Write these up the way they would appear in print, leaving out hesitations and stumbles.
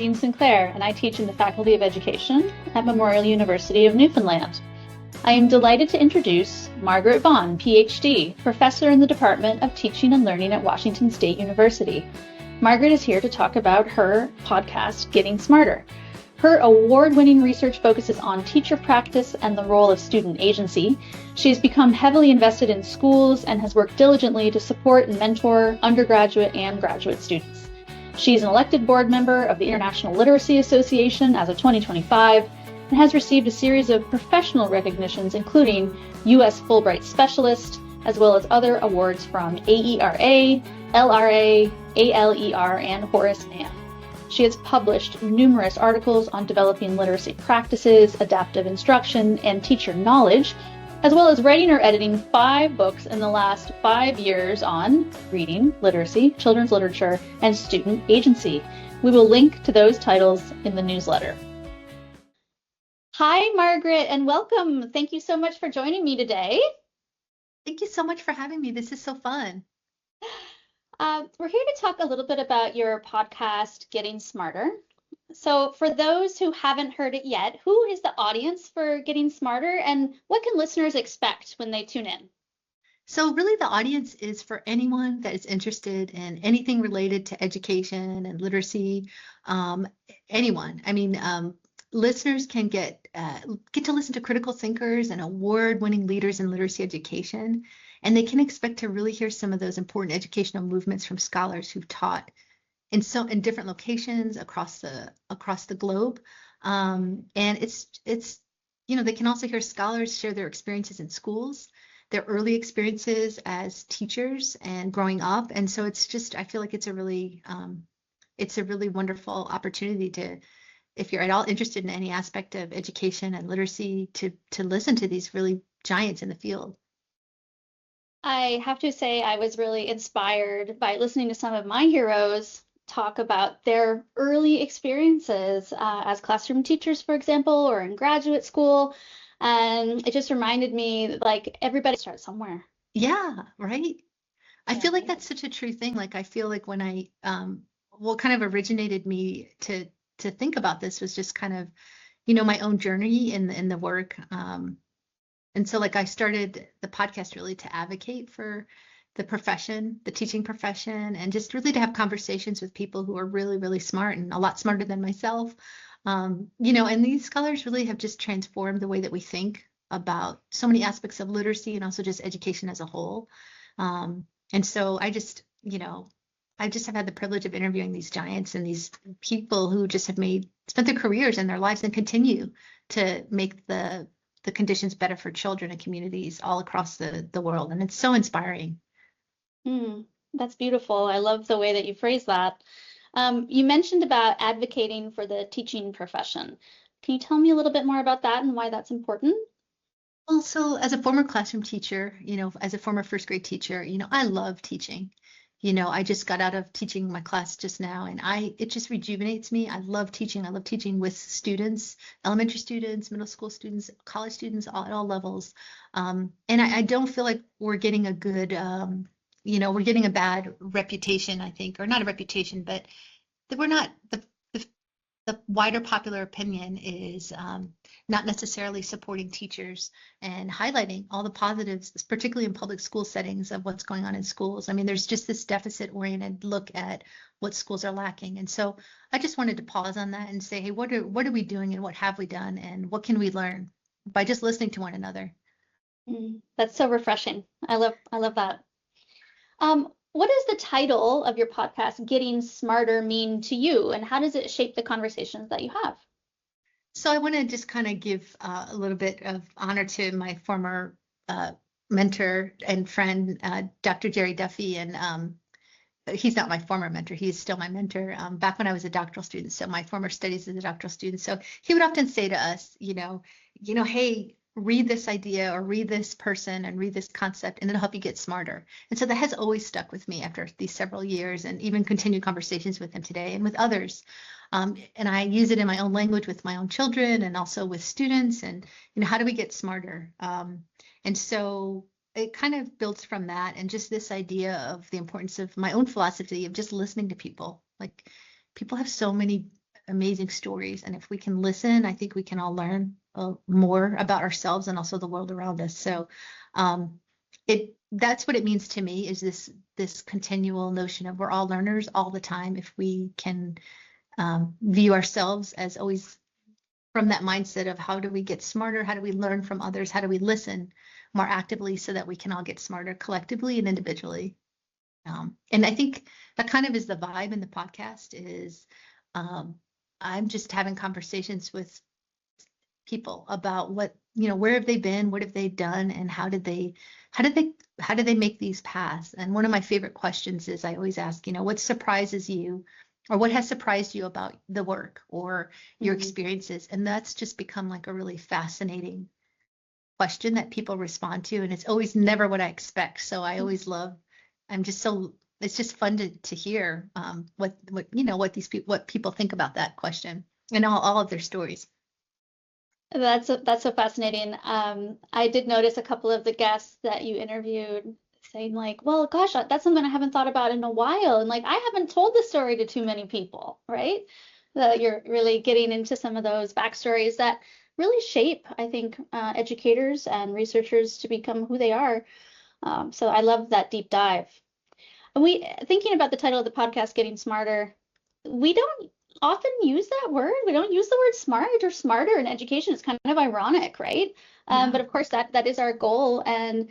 Jeanne Sinclair, and I teach in the Faculty of Education at Memorial University of Newfoundland. I am delighted to introduce Margaret Vaughn, PhD, professor in the Department of Teaching and Learning at Washington State University. Margaret is here to talk about her podcast, Getting Smarter. Her award-winning research focuses on teacher practice and the role of student agency. She has become heavily invested in schools and has worked diligently to support and mentor undergraduate and graduate students. She's an elected board member of the International Literacy Association as of 2025 and has received a series of professional recognitions, including U.S. Fulbright Specialist, as well as other awards from AERA, LRA, ALER, and Horace Mann. She has published numerous articles on developing literacy practices, adaptive instruction, and teacher knowledge, as well as writing or editing 5 books in the last 5 years on reading, literacy, children's literature, and student agency. We will link to those titles in the newsletter. Hi, Margaret, and welcome. Thank you so much for joining me today. Thank you so much for having me. This is so fun. We're here to talk a little bit about your podcast, Getting Smarter. So for those who haven't heard it yet, who is the audience for Getting Smarter, and what can listeners expect when they tune in? So really the audience is for anyone that is interested in anything related to education and literacy, anyone. Listeners can get to listen to critical thinkers and award-winning leaders in literacy education, and they can expect to really hear some of those important educational movements from scholars who've taught in different locations across the globe. And it's they can also hear scholars share their experiences in schools, their early experiences as teachers and growing up. And so I feel like it's a really wonderful opportunity to, if you're at all interested in any aspect of education and literacy, to listen to these really giants in the field. I have to say I was really inspired by listening to some of my heroes talk about their early experiences as classroom teachers, for example, or in graduate school. And it just reminded me, like, everybody starts somewhere. Yeah, right. I feel like that's such a true thing. Like, I feel like when what kind of originated me to think about this was just kind of, my own journey in the work. And so like I started the podcast really to advocate for the profession, the teaching profession, and just really to have conversations with people who are really, really smart and a lot smarter than myself. And these scholars really have just transformed the way that we think about so many aspects of literacy and also just education as a whole. And so I just have had the privilege of interviewing these giants and these people who just have spent their careers and their lives and continue to make the conditions better for children and communities all across the world. And it's so inspiring. That's beautiful. I love the way that you phrase that. You mentioned about advocating for the teaching profession. Can you tell me a little bit more about that and why that's important? Well, so as a former classroom teacher, as a former first grade teacher, I love teaching. I just got out of teaching my class just now, and it just rejuvenates me. I love teaching. I love teaching with students, elementary students, middle school students, college students, at all levels. And I don't feel like we're getting a good, we're getting a bad reputation, I think, or not a reputation, but that we're not, the wider popular opinion is not necessarily supporting teachers and highlighting all the positives, particularly in public school settings, of what's going on in schools. I mean, there's just this deficit-oriented look at what schools are lacking. And so I just wanted to pause on that and say, hey, what are we doing and what have we done and what can we learn by just listening to one another? That's so refreshing. I love that. What does the title of your podcast, Getting Smarter, mean to you, and how does it shape the conversations that you have? So I want to just kind of give a little bit of honor to my former mentor and friend, Dr. Jerry Duffy, and he's not my former mentor, he's still my mentor back when I was a doctoral student. So my former studies as a doctoral student. So he would often say to us, hey, read this idea or read this person and read this concept and it'll help you get smarter. And so that has always stuck with me after these several years, and even continued conversations with him today and with others. And I use it in my own language with my own children and also with students. And how do we get smarter? And so it kind of builds from that, and just this idea of the importance of my own philosophy of just listening to people. Like, people have so many amazing stories. And if we can listen, I think we can all learn more about ourselves and also the world around us. So that's what it means to me, is this continual notion of we're all learners all the time. If we can view ourselves as always from that mindset of how do we get smarter, how do we learn from others, how do we listen more actively so that we can all get smarter collectively and individually. And I think that kind of is the vibe in the podcast is I'm just having conversations with people about what, where have they been, what have they done, and how did they make these paths? And one of my favorite questions is I always ask, what surprises you, or what has surprised you about the work or your experiences? And that's just become like a really fascinating question that people respond to. And it's always never what I expect. So I always love, it's just fun to hear what people think about that question and all of their stories. That's so fascinating. I did notice a couple of the guests that you interviewed saying like, well, gosh, that's something I haven't thought about in a while. And like, I haven't told this story to too many people, right? You're really getting into some of those backstories that really shape, I think, educators and researchers to become who they are. So I love that deep dive. And thinking about the title of the podcast, Getting Smarter, we don't often use that word. We don't use the word smart or smarter in education. It's kind of ironic, right? Yeah. But of course, that is our goal. And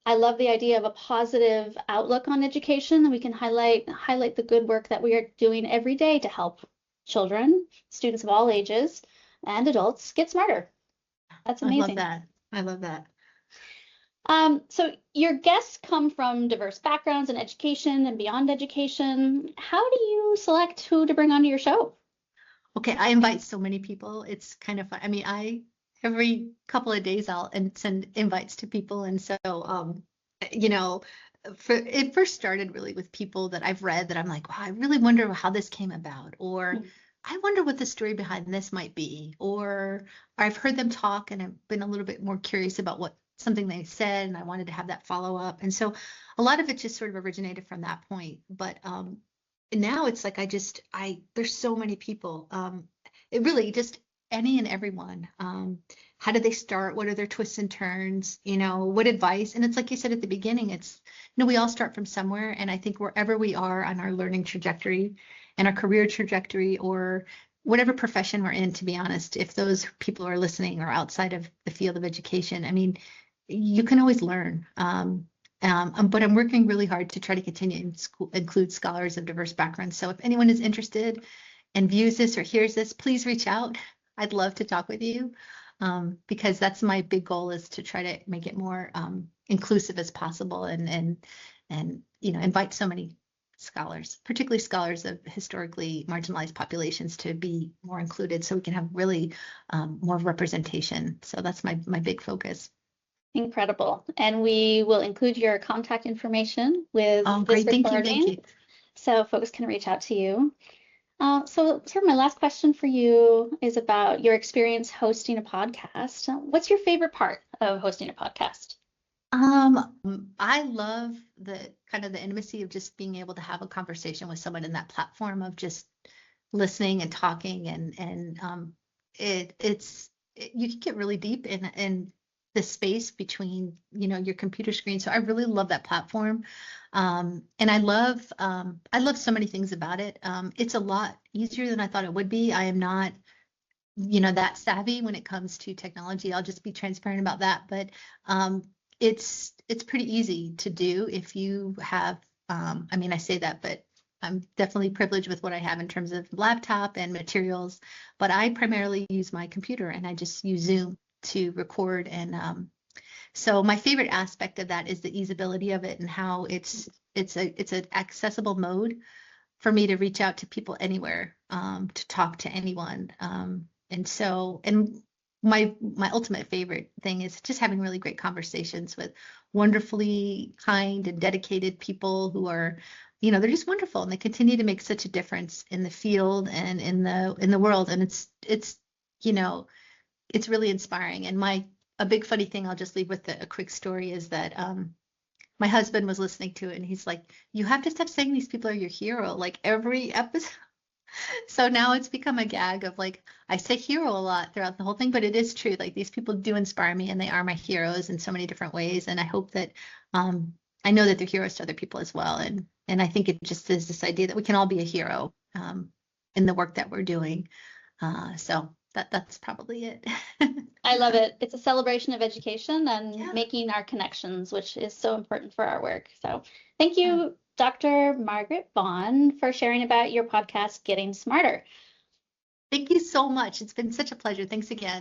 I love the idea of a positive outlook on education, and we can highlight the good work that we are doing every day to help children, students of all ages, and adults get smarter. That's amazing. I love that. So your guests come from diverse backgrounds in education and beyond education. How do you select who to bring onto your show? Okay, I invite so many people. It's kind of fun. I mean, every couple of days I'll send invites to people. And so, it first started really with people that I've read that I'm like, wow, I really wonder how this came about, or I wonder what the story behind this might be, or I've heard them talk and I've been a little bit more curious about something they said, and I wanted to have that follow up. And so a lot of it just sort of originated from that point. But now it's like there's so many people. It really just any and everyone. How did they start? What are their twists and turns? What advice? And it's like you said at the beginning, it's, we all start from somewhere. And I think wherever we are on our learning trajectory and our career trajectory, or whatever profession we're in, to be honest, if those people are listening or outside of the field of education, I mean, you can always learn. But I'm working really hard to try to continue to include scholars of diverse backgrounds. So if anyone is interested and views this or hears this, please reach out. I'd love to talk with you, because that's my big goal, is to try to make it more inclusive as possible, and invite so many scholars, particularly scholars of historically marginalized populations, to be more included, so we can have really more representation. So that's my big focus. Incredible. And we will include your contact information with this recording. Thank you. So folks can reach out to you. So sort of my last question for you is about your experience hosting a podcast. What's your favorite part of hosting a podcast? I love the kind of the intimacy of just being able to have a conversation with someone in that platform of just listening and talking, and you can get really deep in the space between your computer screen. So I really love that platform, and I love so many things about it. It's a lot easier than I thought it would be. I am not that savvy when it comes to technology. I'll just be transparent about that, but it's pretty easy to do if you have, I mean, I say that, but I'm definitely privileged with what I have in terms of laptop and materials, but I primarily use my computer, and I just use Zoom to record. And so my favorite aspect of that is the easeability of it, and how it's an accessible mode for me to reach out to people anywhere, to talk to anyone. And my ultimate favorite thing is just having really great conversations with wonderfully kind and dedicated people who are, they're just wonderful, and they continue to make such a difference in the field and in the world. And it's really inspiring. And a big funny thing, I'll just leave with a quick story, is that my husband was listening to it, and he's like, you have to stop saying these people are your hero, like every episode. So now it's become a gag of like, I say hero a lot throughout the whole thing, but it is true. Like these people do inspire me and they are my heroes in so many different ways. And I hope that, I know that they're heroes to other people as well. And I think it just is this idea that we can all be a hero, in the work that we're doing. So that's probably it. I love it. It's a celebration of education and Yeah. making our connections, which is so important for our work. So thank you, Dr. Margaret Vaughn, for sharing about your podcast, Getting Smarter. Thank you so much. It's been such a pleasure. Thanks again.